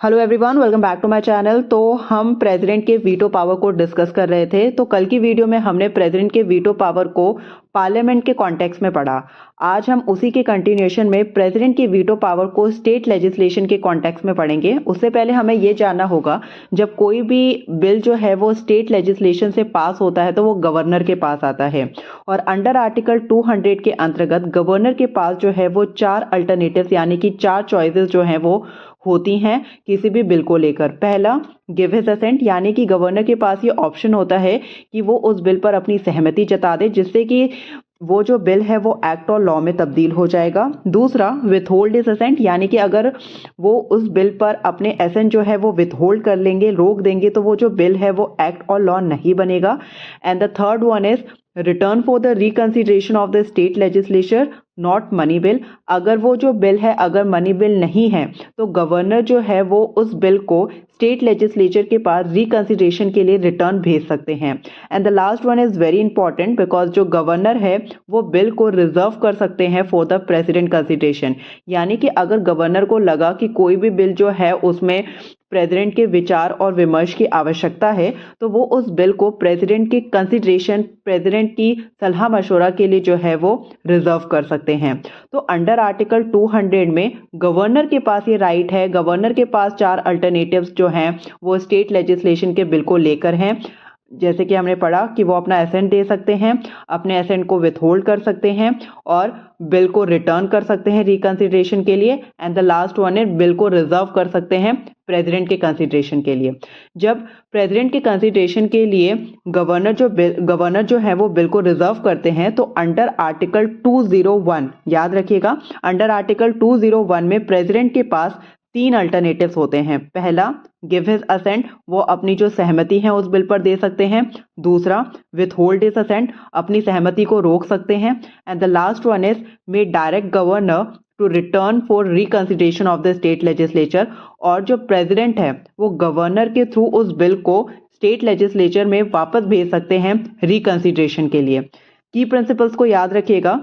Hello everyone, welcome back to my channel. तो हम president के वीटो पावर को डिस्कस कर रहे थे। तो कल की वीडियो में हमने प्रेसिडेंट के वीटो पावर को पार्लियामेंट के कॉन्टेक्स्ट में पढ़ा। आज हम उसी के कंटिन्यूएशन में प्रेसिडेंट की वीटो पावर को स्टेट लेजिस्लेशन के कॉन्टेक्स्ट में पढ़ेंगे। उससे पहले हमें ये जानना होगा, जब कोई भी बिल जो है वो स्टेट लेजिस्लेशन से पास होता है तो वो गवर्नर के पास आता है, और अंडर आर्टिकल 200 के अंतर्गत गवर्नर के पास जो है वो 4 अल्टरनेटिव्स यानी कि 4 चॉइसेस जो है वो होती हैं किसी भी बिल को लेकर। पहला, गिव हिज असेंट, यानी कि गवर्नर के पास ये ऑप्शन होता है कि वो उस बिल पर अपनी सहमति जता दे, जिससे कि वो जो बिल है वो एक्ट और लॉ में तब्दील हो जाएगा। दूसरा, विथहोल्ड हिज असेंट, यानी कि अगर वो उस बिल पर अपने असेंट जो है वो विथहोल्ड कर लेंगे, रोक देंगे, तो वो जो बिल है वो एक्ट और लॉ नहीं बनेगा। And the third one is return for the reconsideration of the state legislature not money bill. अगर वो जो बिल है अगर मनी बिल नहीं है तो गवर्नर जो है वो उस बिल को स्टेट लेजिस्लेचर के पास रिकंसिडरेशन के लिए रिटर्न भेज सकते हैं। And the last one is very important, because जो गवर्नर है वो बिल को रिजर्व कर सकते हैं फॉर द प्रेसिडेंट कंसिडरेशन। यानी कि अगर गवर्नर को लगा कि कोई भी बिल जो है उसमें प्रेसिडेंट के विचार और विमर्श की आवश्यकता है, तो वो उस बिल को प्रेसिडेंट की कंसिडरेशन, प्रेसिडेंट की सलाह मशवरा के लिए जो है वो रिजर्व कर सकते हैं। तो अंडर आर्टिकल 200 में गवर्नर के पास ये राइट है। गवर्नर के पास 4 अल्टरनेटिव्स जो हैं वो स्टेट लेजिस्लेशन के बिल को लेकर हैं। जैसे कि हमने पढ़ा कि वो अपना एसेंट दे सकते हैं, अपने एसेंट को विथहोल्ड कर सकते हैं और बिल को रिटर्न कर सकते हैं रिकंसिडरेशन के लिए। एंड द लास्ट वन है बिल को रिजर्व कर सकते हैं प्रेसिडेंट के कंसिडरेशन के लिए। जब प्रेसिडेंट के कंसिडरेशन के लिए गवर्नर जो है वो बिल को रिजर्व करते हैं, तो अंडर आर्टिकल 201, याद रखिएगा, अंडर आर्टिकल 201 में प्रेसिडेंट के पास 3 अल्टरनेटिव्स होते हैं। पहला, गिव हिज असेंट, वो अपनी जो सहमति है उस बिल पर दे सकते हैं। दूसरा, विथहोल्ड हिज असेंट, अपनी सहमति को रोक सकते हैं। And the last one is may direct governor to return for reconsideration of the state legislature. और जो प्रेसिडेंट है वो गवर्नर के थ्रू उस बिल को स्टेट लेजिस्लेचर में वापस भेज सकते हैं रिकंसिडरेशन के लिए। की प्रिंसिपल्स को याद रखिएगा।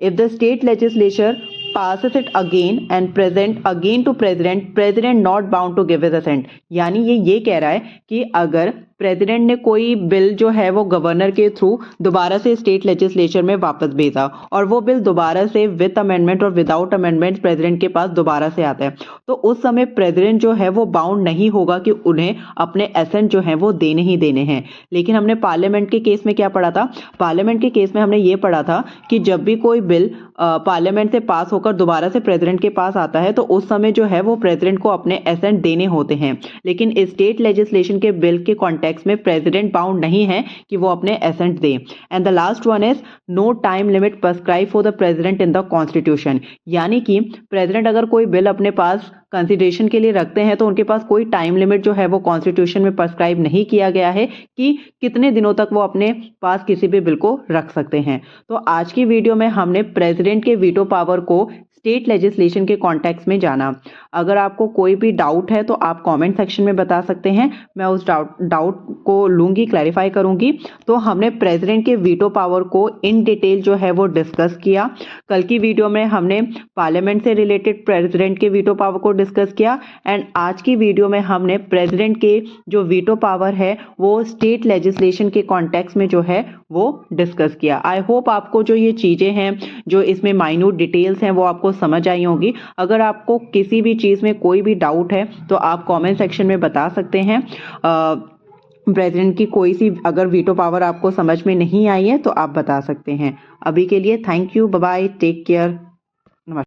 If the state legislature passes it again and present again to president not bound to give his assent। यानी ये कह रहा है कि अगर प्रेसिडेंट ने कोई बिल जो है वो गवर्नर के थ्रू दोबारा से स्टेट लेजिस्लेचर में वापस भेजा और वो बिल दोबारा से विद अमेंडमेंट और विदाउट अमेंडमेंट प्रेसिडेंट के पास दोबारा से आता है, तो उस समय प्रेसिडेंट जो है वो बाउंड नहीं होगा कि उन्हें अपने एसेंट जो है वो देने ही देने हैं। लेकिन हमने पार्लियामेंट के केस में क्या पढ़ा था? पार्लियामेंट के केस में हमने ये पढ़ा था कि जब भी कोई बिल पार्लियामेंट से पास होकर दोबारा से प्रेसिडेंट के पास आता है तो उस समय जो है वो प्रेसिडेंट को अपने एसेंट देने होते हैं। लेकिन स्टेट लेजिस्लेशन के बिल के कॉन्टेक्स्ट में प्रेसिडेंट बाउंड नहीं है कि वो अपने एसेंट दे। And the last one is no time limit prescribe for the president in the constitution. यानी कि प्रेसिडेंट अगर कोई बिल अपने पास कंसिडरेशन के लिए रखते हैं तो उनके पास कोई टाइम लिमिट जो है वो कॉन्स्टिट्यूशन में प्रिस्क्राइब नहीं किया गया है कि कितने दिनों तक वो अपने पास किसी भी बिल को रख सकते हैं। तो आज की वीडियो में हमने प्रेसिडेंट के वीटो पावर को स्टेट लेजिस्लेशन के कॉन्टेक्स्ट में जाना। अगर आपको कोई भी डाउट है तो आप कमेंट सेक्शन में बता सकते हैं, मैं उस डाउट को लूंगी, क्लैरिफाई करूंगी। तो हमने प्रेसिडेंट के वीटो पावर को इन डिटेल जो है वो डिस्कस किया। कल की वीडियो में हमने पार्लियामेंट से रिलेटेड प्रेसिडेंट के वीटो पावर को डिस्कस किया, एंड आज की वीडियो में हमने प्रेसिडेंट के जो वीटो पावर है वो स्टेट लेजिस्लेशन के कॉन्टेक्स्ट में जो है वो डिस्कस किया। आई होप आपको जो ये चीजें हैं, जो इसमें माइन्यूट डिटेल्स हैं, वो आपको समझ आई होंगी। अगर आपको किसी भी चीज में कोई भी डाउट है तो आप कमेंट सेक्शन में बता सकते हैं। प्रेसिडेंट की कोई सी अगर वीटो पावर आपको समझ में नहीं आई है तो आप बता सकते हैं। अभी के लिए thank you, bye bye, take care.